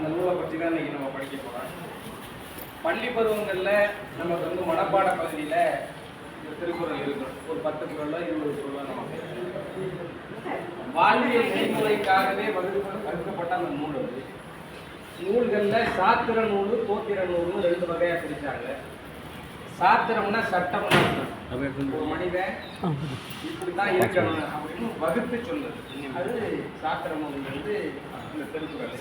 அந்த நூலை பற்றி தான் இன்னைக்கு நம்ம படிக்க போகிறோம். பள்ளி பருவங்களில் நமக்கு வந்து மனப்பாட பகுதியில் இந்த திருக்குறள் இருக்கும். ஒரு 10 குறளோ 20 குறளோ நமக்கு வாழ்வியல் நெறிமுறைக்காகவே வகுக்கப்பட்ட அந்த நூல் அது. நூல்களில் சாத்திர நூல், தோத்திர நூல்னு 2 வகையாக பிரித்தாங்க. சாத்திரம்னா சட்டம், ஒரு மனிதன் இப்படிதான் இருக்கணும் அப்படின்னு வகுத்து சொல்லுது. அது சாத்திர நூல்ங்கிறது இந்த திருக்குறள்.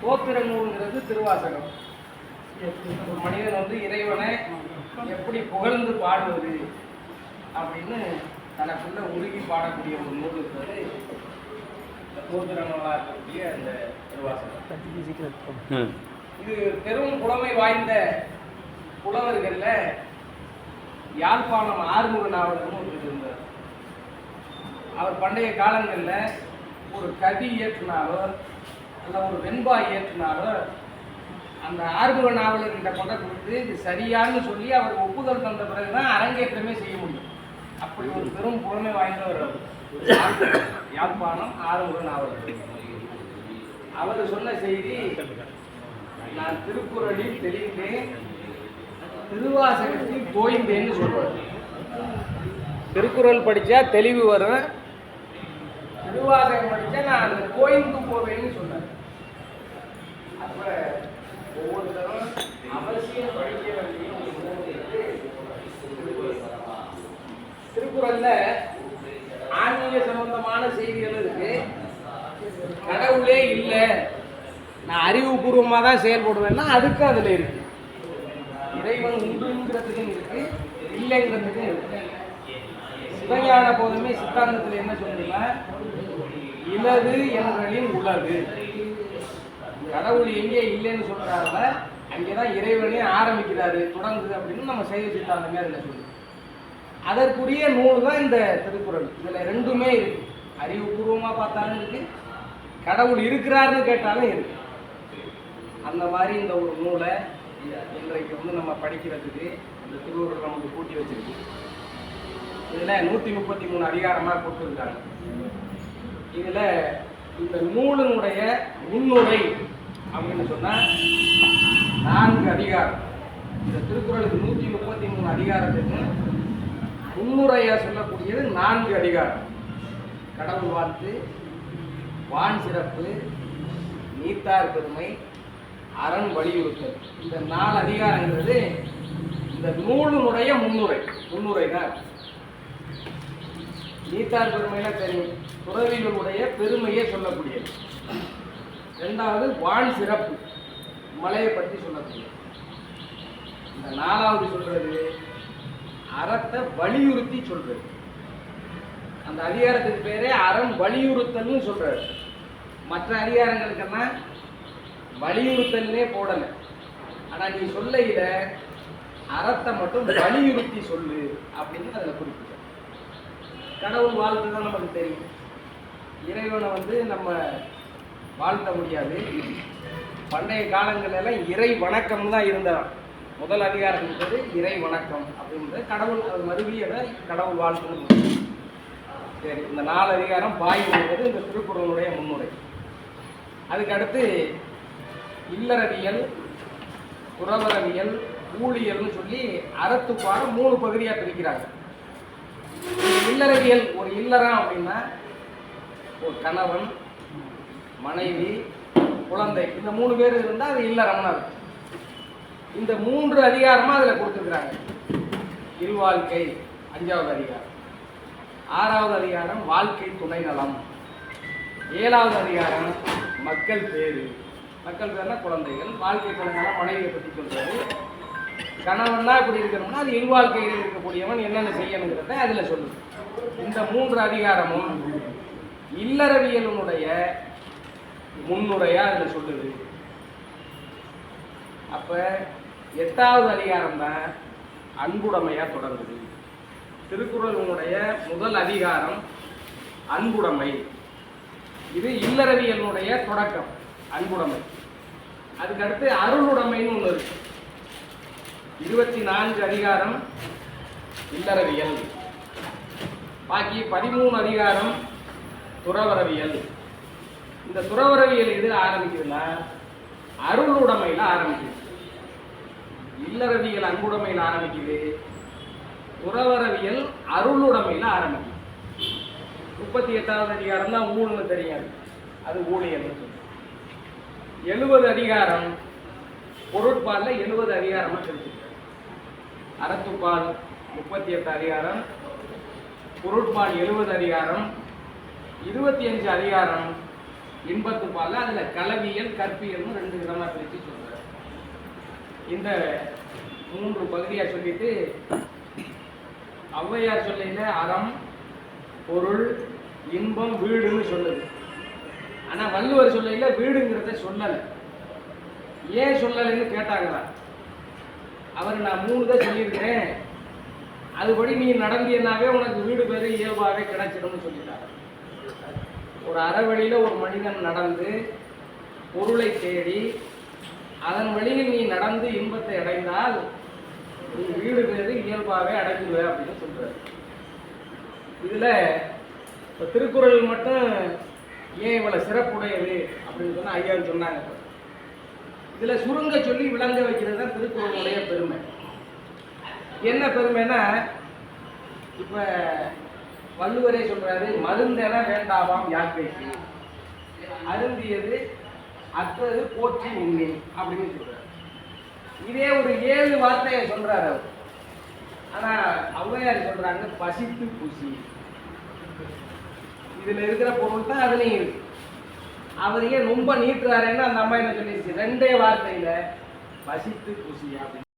தோத்திர நூல்ங்கிறது திருவாசகம். ஒரு மனிதன் வந்து இறைவனை எப்படி புகழ்ந்து பாடுவது அப்படின்னு தனக்குள்ள உருகி பாடக்கூடிய ஒரு நூல் இருக்கிறது தோத்திர நூலாக இருக்கக்கூடிய அந்த திருவாசகம். இது பெரும் புலமை வாய்ந்த புலவர்கள்ல யாழ்ப்பாணம் ஆறுமுக நாவலர்னு ஒருத்தர் இருந்தார். அவர் பண்டைய காலங்களில் ஒரு கவி இயற்றினாரோ அல்ல ஒரு வெண்பா இயற்றினாரோ அந்த ஆறுமுக நாவலர்கிட்ட கொண்ட கொடுத்து இது சரியான்னு சொல்லி அவர் ஒப்புதல் தந்த பிறகுதான் அரங்கேற்றமே செய்ய முடியும். அப்படி ஒரு பெரும் புலமை வாய்ந்தவர் அவர். யாழ்ப்பாணம் ஆறுமுக நாவலர். அவர் சொன்ன செய்தி, நான் திருக்குறளில் தெளிந்தேன், திருவாசகத்தில் தோய்ந்தேன்னு சொல்றாரு. திருக்குறள் படித்தா தெளிவு வரும், திருவாசகம் படித்தா நான் அந்த தோய்ந்து போவேன்னு சொன்னார். அப்போ ஒவ்வொருத்தரும் அவசியம் படிக்க வேண்டிய திருக்குறள்ல ஆன்மீக சம்பந்தமான செய்திகள் இருக்கு. கடவுளே இல்லை, நான் அறிவுபூர்வமாக தான் செயல்படுவேன்னா அதுக்கு அதில் இருக்கு. இறைவன் உண்டுங்கிறதுக்கும் இருக்கு, இல்லைங்கிறதுக்கும் இருக்கு. சிவஞான போதுமே சித்தாந்தத்தில் என்ன சொல்லுன்னா, இலது என்றலின் உலகு. கடவுள் எங்கே இல்லைன்னு சொல்றாருல அங்கேதான் இறைவனே ஆரம்பிக்கிறாரு, தொடங்குது அப்படின்னு நம்ம சைவ சித்தாந்தமே அதில் சொல்லு. அதற்குரிய நூல் தான் இந்த திருக்குறள். இதில் ரெண்டுமே இருக்கு. அறிவுபூர்வமாக பார்த்தாலும் இருக்கு, கடவுள் இருக்கிறாருன்னு கேட்டாலும் இருக்கு. அந்த மாதிரி இந்த ஒரு நூலை இன்றைக்கு வந்து நம்ம படிக்கிறதுக்கு இந்த திருக்குறள் நமக்கு கூட்டி வச்சிருக்கு. இதில் 133 அதிகாரமாக கொடுத்துருக்காங்க. இதில் இந்த நூலினுடைய முன்னுரை அப்படின்னு சொன்னால் 4 அதிகாரம். இந்த திருக்குறளுக்கு 133 அதிகாரத்துக்கு முன்னுரையாக சொல்லக்கூடியது 4 அதிகாரம். கடவுள் வாழ்த்து, வான் சிறப்பு, நீத்தார் பெருமை, அரண் வலியுறுத்தல். இந்த 4 அதிகாரங்கிறது இந்த நூலினுடைய முன்னுரை தான். நீத்தார் பெருமையில தெரியும், துறவிகளுடைய பெருமையை சொல்லக்கூடியது. 2வது வான் சிறப்பு, மலையை பற்றி சொல்லக்கூடியது. இந்த 4வது சொல்றது அறத்தை வலியுறுத்தி சொல்றது. அந்த அதிகாரத்துக்கு பேரே அறம் வலியுறுத்தல்னு சொல்றாரு. மற்ற அதிகாரங்களுக்கெல்லாம் வலியுறுத்தல்னே போடலை. ஆனால் நீ சொல்லையில அறத்தை மட்டும் வலியுறுத்தி சொல்லு அப்படின்னு அதில் குறிப்பிட்ட. கடவுள் வாழ்த்து தான் நமக்கு தெரியும். இறைவனை வந்து நம்ம வாழ்த்த முடியாது. பண்டைய காலங்களெல்லாம் இறை வணக்கம் தான் இருந்தான். முதல் அதிகாரம் என்பது இறை வணக்கம் அப்படின்றது. கடவுள் அது மறுவியதை கடவுள் வாழ்த்துன்னு. சரி, இந்த 4 அதிகாரம் பாய்வது இந்த திருக்குறளுடைய முன்னுரை. அதுக்கடுத்து இல்லறவியல், துறவரவியல், ஊழியல்னு சொல்லி அறத்துப்பாடம் 3 பகுதியாக பிரிக்கிறாங்க. இல்லறவியல், ஒரு இல்லறம் அப்படின்னா ஒரு கணவன், மனைவி, குழந்தை, இந்த 3 பேர் இருந்தால் அது இல்லறம்னா இருக்கும். இந்த 3 அதிகாரமாக அதில் கொடுத்துருக்குறாங்க. இல்வாழ்க்கை 5வது அதிகாரம், 6வது அதிகாரம் வாழ்க்கை துணை நலம், 7வது அதிகாரம் மக்கள் பேரு. மக்கள் பேர்னா குழந்தைகள், வாழ்க்கை துணை நலம் மனைவியை பற்றி சொல்றது. கணவன்னா இப்படி இருக்கணும்னா அது இல்வாழ்க்கையில் இருக்கக்கூடியவன் என்னென்ன செய்யணுங்கிறத அதில் சொல்லுது. இந்த 3 அதிகாரமும் இல்லறவியலுடைய முன்னுரையாக அதில் சொல்லுது. அப்போ 8வது அதிகாரம் தான் அன்புடைமையாக தொடங்குது. திருக்குறளுடைய முதல் அதிகாரம் அன்புடைமை. இது இல்லறவியலுடைய தொடக்கம், அன்புடைமை. அதுக்கடுத்து அருளுடைமைன்னு ஒன்று இருக்கு. 24 அதிகாரம் இல்லறவியல், பாக்கி 13 அதிகாரம் துறவரவியல். இந்த துறவரவியல் எதில் ஆரம்பிக்குதுன்னா அருளுடைமையில் ஆரம்பிக்குது. இல்லறவியல் அன்புடைமையில் ஆரம்பிக்குது, துறவரவியல் அருளுடைமையில் ஆரம்பிக்குது. 38வது அதிகாரம் தான் ஊழ்னு தெரியாது, அது ஊழியல். 70 அதிகாரம் பொருட்பாலில் 70 அதிகாரமாக தெரிஞ்சுக்க. அறத்துப்பால் 38 அதிகாரம், பொருட்பால் 70 அதிகாரம், 25 அதிகாரம் இன்பத்துப்பால். அதில் கலவியல் கற்பியல்னு 2 விதமாக பிரித்து சொல்கிறார். இந்த 3 பகுதியாக சொல்லிட்டு ஔவையார் சொல்லையில் அறம், பொருள், இன்பம், வீடுன்னு சொல்லுது. ஆனால் வள்ளுவர் சொல்லையில் வீடுங்கிறத சொல்லலை. ஏன் சொல்லலைன்னு கேட்டாங்களா? அவர் நான் 3 தான் சொல்லியிருக்கிறேன், அதுபடி நீ நடந்தியனாவே உனக்கு வீடு பேரு இயல்பாகவே கிடைச்சிடும்னு சொல்லிட்டாங்க. ஒரு அறவழியில் ஒரு மனிதன் நடந்து பொருளை தேடி அதன் வழியில் நீ நடந்து இன்பத்தை அடைந்தால் நீ வீடு பேரு இயல்பாகவே அடைஞ்சுவே அப்படின்னு சொல்றாரு. இதில் இப்போ திருக்குறள் மட்டும் ஏன் இவ்வளோ சிறப்புடையது அப்படின்னு சொன்னால் ஐயா சொன்னாங்க. இதில் சுருங்க சொல்லி விளங்க வைக்கிறது தான் திருக்குறளுடைய பெருமை. என்ன பெருமைன்னா, இப்போ வள்ளுவரே சொல்றாரு, மருந்தென வேண்டாவாம் யாக்கைக்கு, அருந்தியது அற்றது போற்றி உண்ணி அப்படின்னு சொல்றாரு. இதே ஒரு 7 வார்த்தையை சொல்றாரு அவர். ஆனா ஔவையார் சொல்றாங்க பசித்து புசி. இதுல இருக்கிற பொருள் தான் அதுலயும் இருக்கு. அவர் ஏன் ரொம்ப நீட்டுறாருன்னா அந்த அம்மா என்ன சொல்லிடுச்சு, 2 வார்த்தையில பசித்து புசி அப்படின்னு.